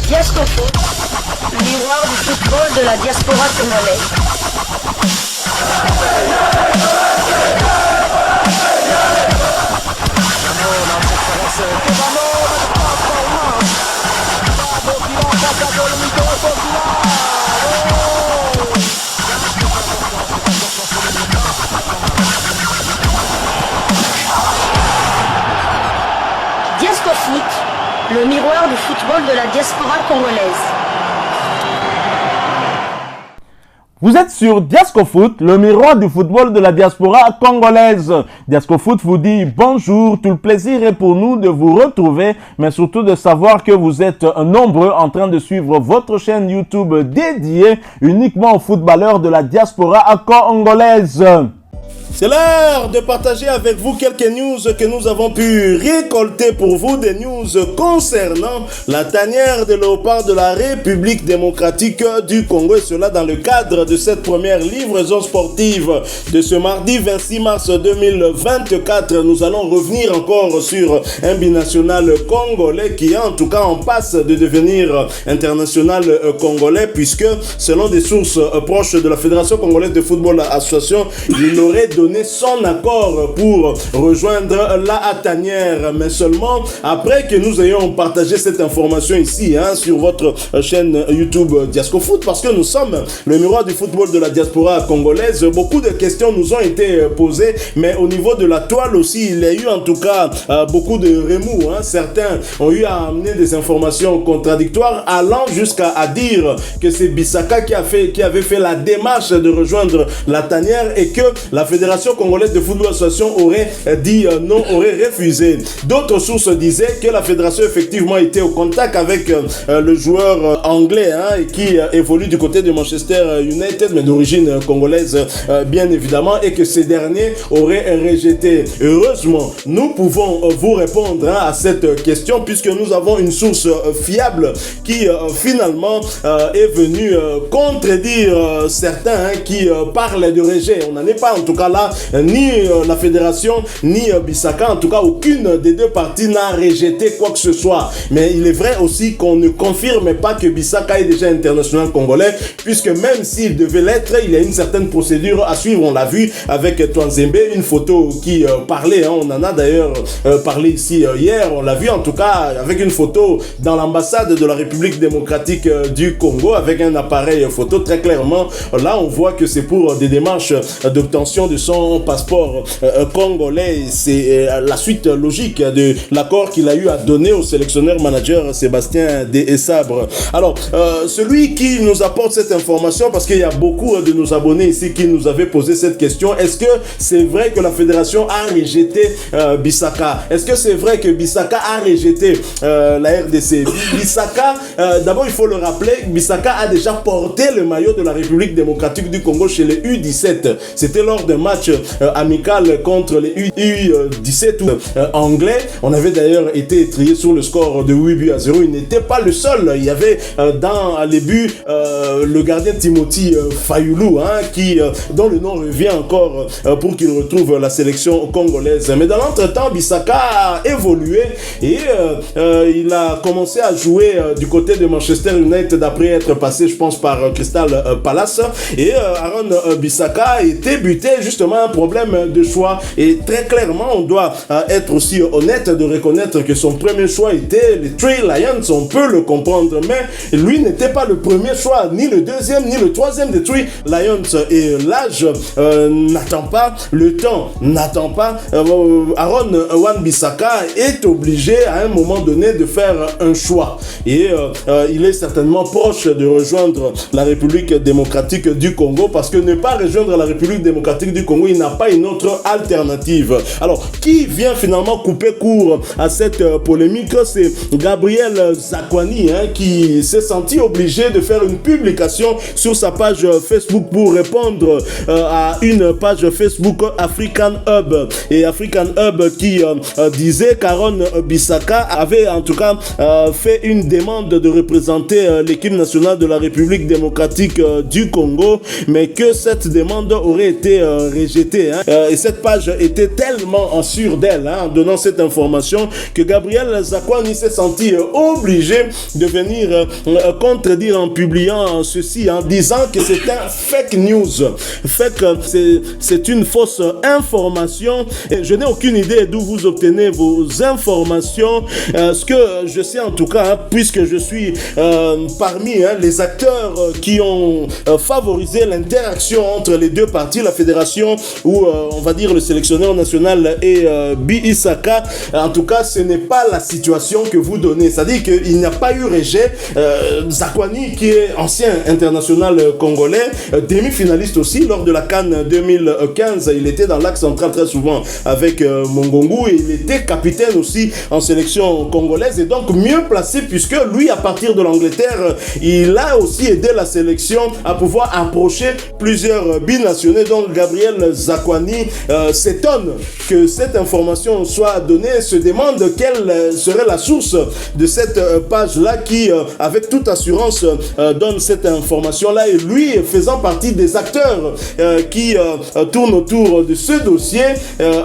Diascofoot, le miroir du football de la diaspora congolaise. Diascofoot, le miroir du football de la diaspora congolaise. Vous êtes sur Diascofoot, le miroir du football de la diaspora congolaise. Diascofoot vous dit bonjour, tout le plaisir est pour nous de vous retrouver, mais surtout de savoir que vous êtes nombreux en train de suivre votre chaîne YouTube dédiée uniquement aux footballeurs de la diaspora congolaise. C'est l'heure de partager avec vous quelques news que nous avons pu récolter pour vous, des news concernant la tanière de léopard de la République démocratique du Congo, et cela dans le cadre de cette première livraison sportive de ce mardi 26 mars 2024. Nous allons revenir encore sur un binational congolais qui est en tout cas en passe de devenir international congolais, puisque selon des sources proches de la Fédération congolaise de football association, il aurait donné son accord pour rejoindre la tanière, mais seulement après que nous ayons partagé cette information ici sur votre chaîne YouTube Diascofoot, parce que nous sommes le miroir du football de la diaspora congolaise. Beaucoup de questions nous ont été posées, mais au niveau de la toile aussi, il y a eu en tout cas beaucoup de remous. Certains ont eu à amener des informations contradictoires, allant jusqu'à dire que c'est Bissaka qui avait fait la démarche de rejoindre la tanière et que la Fédération congolaise de football association aurait dit non, aurait refusé. D'autres sources disaient que la fédération effectivement était au contact avec le joueur anglais et qui évolue du côté de Manchester United, mais d'origine congolaise bien évidemment, et que ces derniers auraient rejeté. Heureusement, nous pouvons vous répondre à cette question, puisque nous avons une source fiable qui finalement est venue contredire certains qui parlent de rejet. On n'en est pas en tout cas là, ni la fédération, ni Bissaka, en tout cas aucune des deux parties n'a rejeté quoi que ce soit. Mais il est vrai aussi qu'on ne confirme pas que Bissaka est déjà international congolais, puisque même s'il devait l'être, il y a une certaine procédure à suivre. On l'a vu avec Twanzembe, une photo qui parlait, on en a d'ailleurs parlé ici hier, on l'a vu en tout cas avec une photo dans l'ambassade de la République démocratique du Congo, avec un appareil photo. Très clairement, là on voit que c'est pour des démarches d'obtention de son passeport congolais. C'est la suite logique de l'accord qu'il a eu à donner au sélectionneur manager Sébastien Desabre. Alors, celui qui nous apporte cette information, parce qu'il y a beaucoup de nos abonnés ici qui nous avaient posé cette question: est-ce que c'est vrai que la fédération a rejeté Bissaka? Est-ce que c'est vrai que Bissaka a rejeté la RDC? Bissaka, d'abord il faut le rappeler, Bissaka a déjà porté le maillot de la République démocratique du Congo chez les U17. C'était lors d'un match amical contre les U17 anglais. On avait d'ailleurs été étrillé sur le score de 8-0. Il n'était pas le seul. Il y avait dans les buts le gardien Timothy Fayoulou, dont le nom revient encore pour qu'il retrouve la sélection congolaise. Mais dans l'entretemps, Bissaka a évolué et il a commencé à jouer du côté de Manchester United après être passé, je pense, par Crystal Palace. Et Aaron Bissaka a été buté justement un problème de choix, et très clairement on doit être aussi honnête de reconnaître que son premier choix était les Three Lions. On peut le comprendre, mais lui n'était pas le premier choix, ni le deuxième ni le troisième des Three Lions, et l'âge n'attend pas, le temps n'attend pas. Aaron Wan-Bissaka est obligé à un moment donné de faire un choix, et il est certainement proche de rejoindre la République démocratique du Congo, parce que ne pas rejoindre la République démocratique du Congo, il n'a pas une autre alternative. Alors, qui vient finalement couper court à cette polémique? C'est Gabriel Zakwani, qui s'est senti obligé de faire une publication sur sa page Facebook pour répondre à une page Facebook African Hub, et African Hub qui disait qu'Aaron Bissaka avait en tout cas fait une demande de représenter l'équipe nationale de la République démocratique du Congo, mais que cette demande aurait été rejeté. Et cette page était tellement sûre d'elle, en donnant cette information, que Gabriel Zakuani s'est senti obligé de venir contredire en publiant ceci, en disant que c'est un fake news. C'est une fausse information. Et je n'ai aucune idée d'où vous obtenez vos informations. Ce que je sais en tout cas, puisque je suis parmi les acteurs qui ont favorisé l'interaction entre les deux parties, la fédération ou on va dire le sélectionneur national et Bi-Isaka, en tout cas ce n'est pas la situation que vous donnez. C'est-à-dire qu'il n'y a pas eu rejet. Zakuani, qui est ancien international congolais, demi-finaliste aussi lors de la CAN 2015, il était dans l'axe central très souvent avec Mongongu, et il était capitaine aussi en sélection congolaise, et donc mieux placé puisque lui, à partir de l'Angleterre, il a aussi aidé la sélection à pouvoir approcher plusieurs binationaux. Donc Gabriel Zakuani s'étonne que cette information soit donnée, se demande quelle serait la source de cette page-là qui, avec toute assurance, donne cette information-là, et lui faisant partie des acteurs qui tournent autour de ce dossier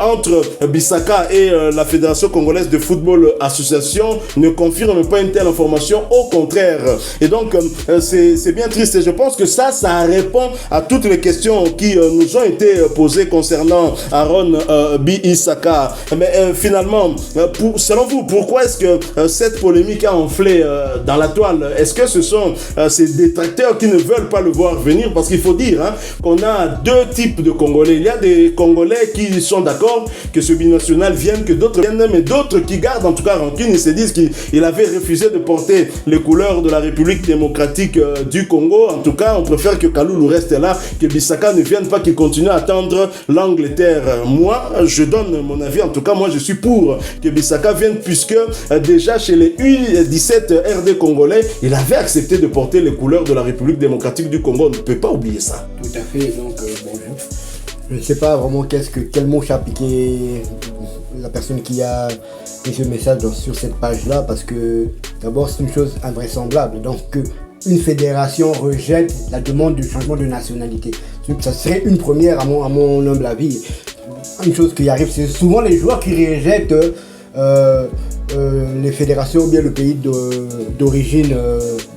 entre Bisaka et la Fédération Congolaise de Football Association, ne confirme pas une telle information, au contraire. Et donc c'est bien triste, et je pense que ça répond à toutes les questions qui nous ont été posées concernant Aaron Bi-Isaka. Mais finalement, selon vous, pourquoi est-ce que cette polémique a enflé dans la toile? Est-ce que ce sont ces détracteurs qui ne veulent pas le voir venir? Parce qu'il faut dire qu'on a deux types de Congolais. Il y a des Congolais qui sont d'accord que ce binational vienne, que d'autres viennent, mais d'autres qui gardent en tout cas rancune. Ils se disent qu'il avait refusé de porter les couleurs de la République démocratique du Congo. En tout cas, on préfère que Kaloulou reste là, que Bisaka ne vienne pas, qu'il continue à attendre l'Angleterre. Moi, je donne mon avis. En tout cas, moi, je suis pour que Bisaka vienne, puisque déjà chez les U17 RD congolais, il avait accepté de porter les couleurs de la République démocratique du Congo. On ne peut pas oublier ça. Tout à fait. Donc, je ne sais pas vraiment quel mot a piqué la personne qui a mis ce message sur cette page-là, parce que d'abord, c'est une chose invraisemblable. Donc, une fédération rejette la demande de changement de nationalité. Ça serait une première à mon humble avis. Une chose qui arrive, c'est souvent les joueurs qui rejettent les fédérations ou bien le pays d'origine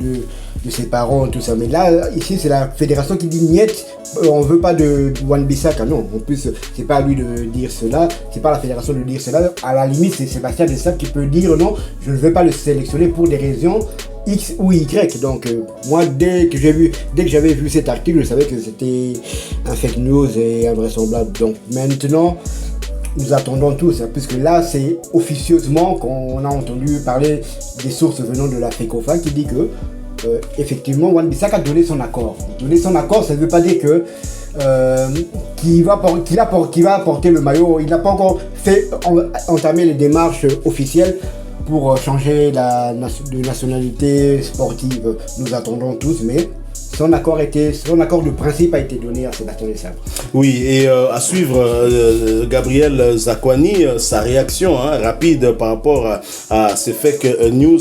de ses parents, tout ça. Mais là, ici, c'est la fédération qui dit niet, on veut pas de Wan-Bissaka. Non, en plus, c'est pas à lui de dire cela, c'est pas à la fédération de dire cela. À la limite, c'est Sébastien Desailly qui peut dire non, je ne veux pas le sélectionner pour des raisons X ou Y. Donc, moi, dès que j'avais vu cet article, je savais que c'était un fake news et invraisemblable. Donc, maintenant, nous attendons tous, puisque là, c'est officieusement qu'on a entendu parler des sources venant de la FECOFA qui dit que effectivement, Wan-Bissaka a donné son accord. Donner son accord, ça ne veut pas dire que qu'il va porter le maillot. Il n'a pas encore entamé les démarches officielles pour changer de nationalité sportive. Nous attendons tous, mais son accord de principe a été donné à Sébastien Desailly. Oui, et à suivre Gabriel Zakuani, sa réaction rapide par rapport à ces fake news,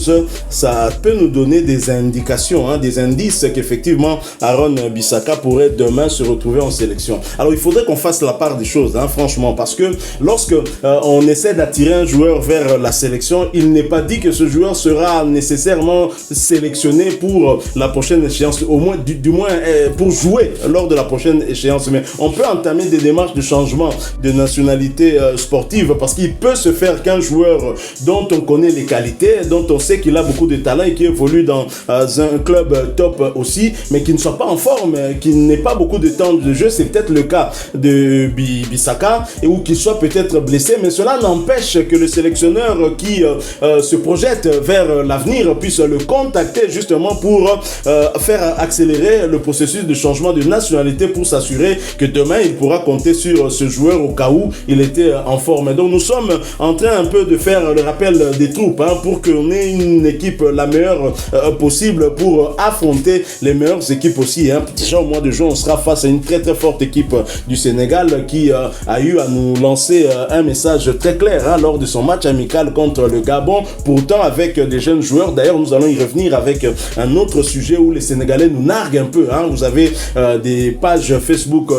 ça peut nous donner des indications, des indices qu'effectivement Aaron Bissaka pourrait demain se retrouver en sélection. Alors il faudrait qu'on fasse la part des choses, franchement, parce que lorsque on essaie d'attirer un joueur vers la sélection, il n'est pas dit que ce joueur sera nécessairement sélectionné pour la prochaine échéance, au moins du moins pour jouer lors de la prochaine échéance. Mais on peut entamer des démarches de changement de nationalité sportive, parce qu'il peut se faire qu'un joueur dont on connaît les qualités, dont on sait qu'il a beaucoup de talent et qui évolue dans un club top aussi, mais qui ne soit pas en forme, qui n'ait pas beaucoup de temps de jeu. C'est peut-être le cas de Bissaka, ou qu'il soit peut-être blessé, mais cela n'empêche que le sélectionneur qui se projette vers l'avenir puisse le contacter justement pour faire accélérer le processus de changement de nationalité, pour s'assurer que demain il pourra compter sur ce joueur au cas où il était en forme. Et donc nous sommes en train un peu de faire le rappel des troupes pour qu'on ait une équipe la meilleure possible pour affronter les meilleures équipes aussi. Déjà au mois de juin, on sera face à une très très forte équipe du Sénégal qui a eu à nous lancer un message très clair lors de son match amical contre le Gabon, pourtant avec des jeunes joueurs. D'ailleurs nous allons y revenir avec un autre sujet où les Sénégalais nous narrent narguent un peu. Hein. Vous avez des pages Facebook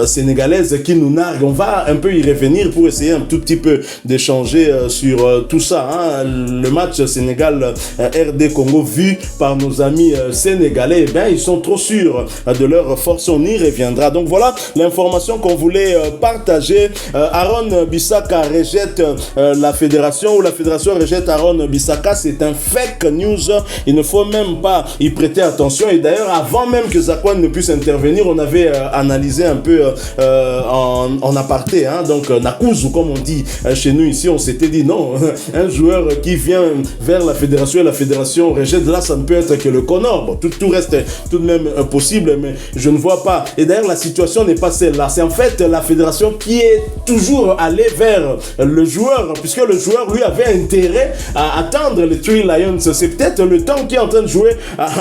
sénégalaises qui nous narguent. On va un peu y revenir pour essayer un tout petit peu d'échanger sur tout ça. Hein. Le match Sénégal-RD Congo vu par nos amis sénégalais, eh bien, ils sont trop sûrs de leur force. On y reviendra. Donc voilà l'information qu'on voulait partager. Aaron Bissaka rejette la fédération, ou la fédération rejette Aaron Bissaka. C'est un fake news. Il ne faut même pas y prêter attention. Et d'ailleurs, avant même que Zakwan ne puisse intervenir, on avait analysé un peu en aparté. Hein, donc, Nakuzu, comme on dit chez nous ici, on s'était dit non, un joueur qui vient vers la fédération et la fédération rejette, là, ça ne peut être que le Connor. Bon, tout reste tout de même possible, mais je ne vois pas. Et d'ailleurs, la situation n'est pas celle-là. C'est en fait la fédération qui est toujours allée vers le joueur, puisque le joueur, lui, avait intérêt à attendre les Three Lions. C'est peut-être le temps qui est en train de jouer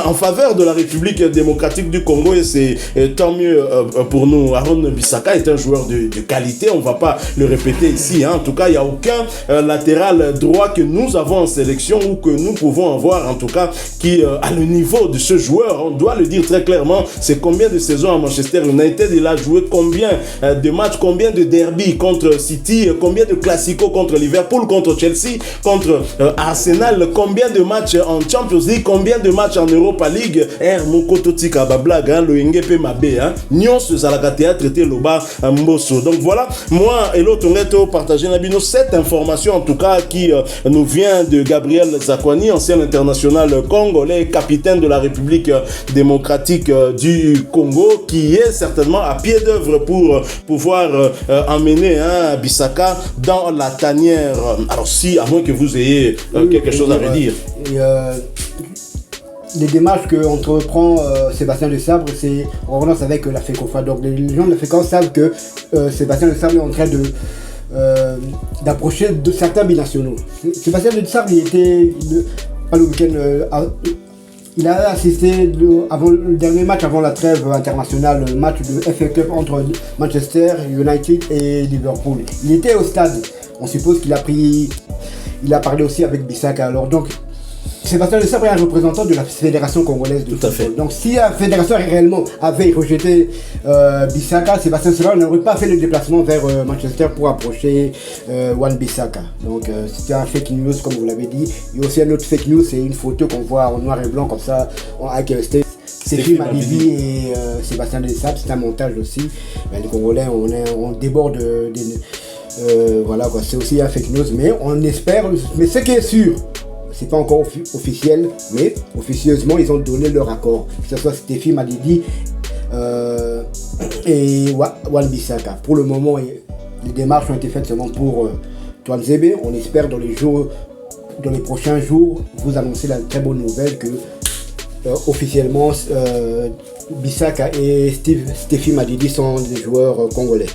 en faveur de la République démocratique du Congo, et c'est tant mieux pour nous. Aaron Bissaka est un joueur de qualité, on ne va pas le répéter ici. Hein. En tout cas, il n'y a aucun latéral droit que nous avons en sélection ou que nous pouvons avoir, en tout cas, qui a le niveau de ce joueur. On doit le dire très clairement. C'est combien de saisons à Manchester United, il a joué combien de matchs, combien de derby contre City, combien de classicos contre Liverpool, contre Chelsea, contre Arsenal, combien de matchs en Champions League, combien de matchs en Europa League. Mokototika bablaga, le NGP Mabé, Nyon se Zalakatea traité Loba Mbosso. Donc voilà, moi et l'autre on partager Nabino cette information en tout cas qui nous vient de Gabriel Zakwani, ancien international congolais, capitaine de la République démocratique du Congo, qui est certainement à pied d'œuvre pour pouvoir emmener Bissaka dans la tanière. Alors si, à moins que vous ayez quelque chose à redire. Les démarches qu'entreprend Sébastien Desabre, c'est en relance avec la FECOFA. Donc les gens de la FECOFA savent que Sébastien Desabre est en train d'approcher de certains binationaux. Sébastien Desabre, il était pas le week-end. Il a assisté avant le dernier match avant la trêve internationale, le match de FA Cup entre Manchester United et Liverpool. Il était au stade. On suppose qu'il a parlé aussi avec Bissaka. Alors donc, Sébastien Desabre est un représentant de la fédération congolaise de football. Donc si la fédération réellement avait rejeté Bissaka, Sébastien Desabre n'aurait pas fait le déplacement vers Manchester pour approcher Wan Bissaka. Donc c'était un fake news comme vous l'avez dit. Il y a aussi un autre fake news, c'est une photo qu'on voit en noir et blanc comme ça avec Stéphie Madibi et Sébastien Desabre. C'est un montage aussi. Les Congolais, on déborde voilà quoi, c'est aussi un fake news, mais on espère. Mais ce qui est sûr, c'est pas encore officiel, mais officieusement ils ont donné leur accord, que ce soit Stéphie Madidi et Wan Bissaka. Pour le moment, les démarches ont été faites seulement pour Touanzebe. On espère dans les prochains jours vous annoncer la très bonne nouvelle que officiellement Bissaka et Stéphie Madidi sont des joueurs congolais.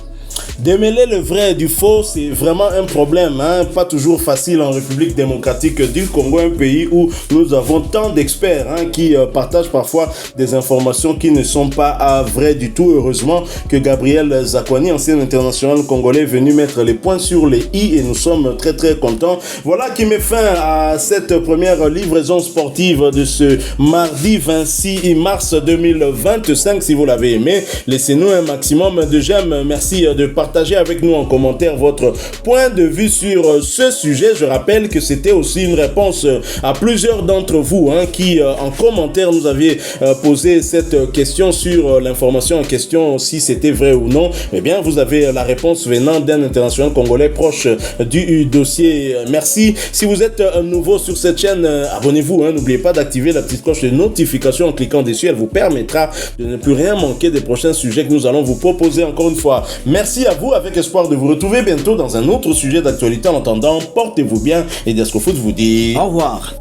Démêler le vrai du faux, c'est vraiment un problème, pas toujours facile en République démocratique du Congo, un pays où nous avons tant d'experts qui partagent parfois des informations qui ne sont pas vraies du tout. Heureusement que Gabriel Zakwani, ancien international congolais, est venu mettre les points sur les i et nous sommes très très contents. Voilà qui met fin à cette première livraison sportive de ce mardi 26 mars 2025. Si vous l'avez aimé, laissez-nous un maximum de j'aime. Merci de partager avec nous en commentaire votre point de vue sur ce sujet. Je rappelle que c'était aussi une réponse à plusieurs d'entre vous qui en commentaire nous aviez posé cette question sur l'information en question, si c'était vrai ou non. Eh bien, vous avez la réponse venant d'un international congolais proche du dossier. Merci. Si vous êtes nouveau sur cette chaîne, abonnez-vous. N'oubliez pas d'activer la petite cloche de notification en cliquant dessus. Elle vous permettra de ne plus rien manquer des prochains sujets que nous allons vous proposer. Encore une fois, merci à vous, avec espoir de vous retrouver bientôt dans un autre sujet d'actualité. En attendant, portez-vous bien et Diasco Foot vous dit au revoir.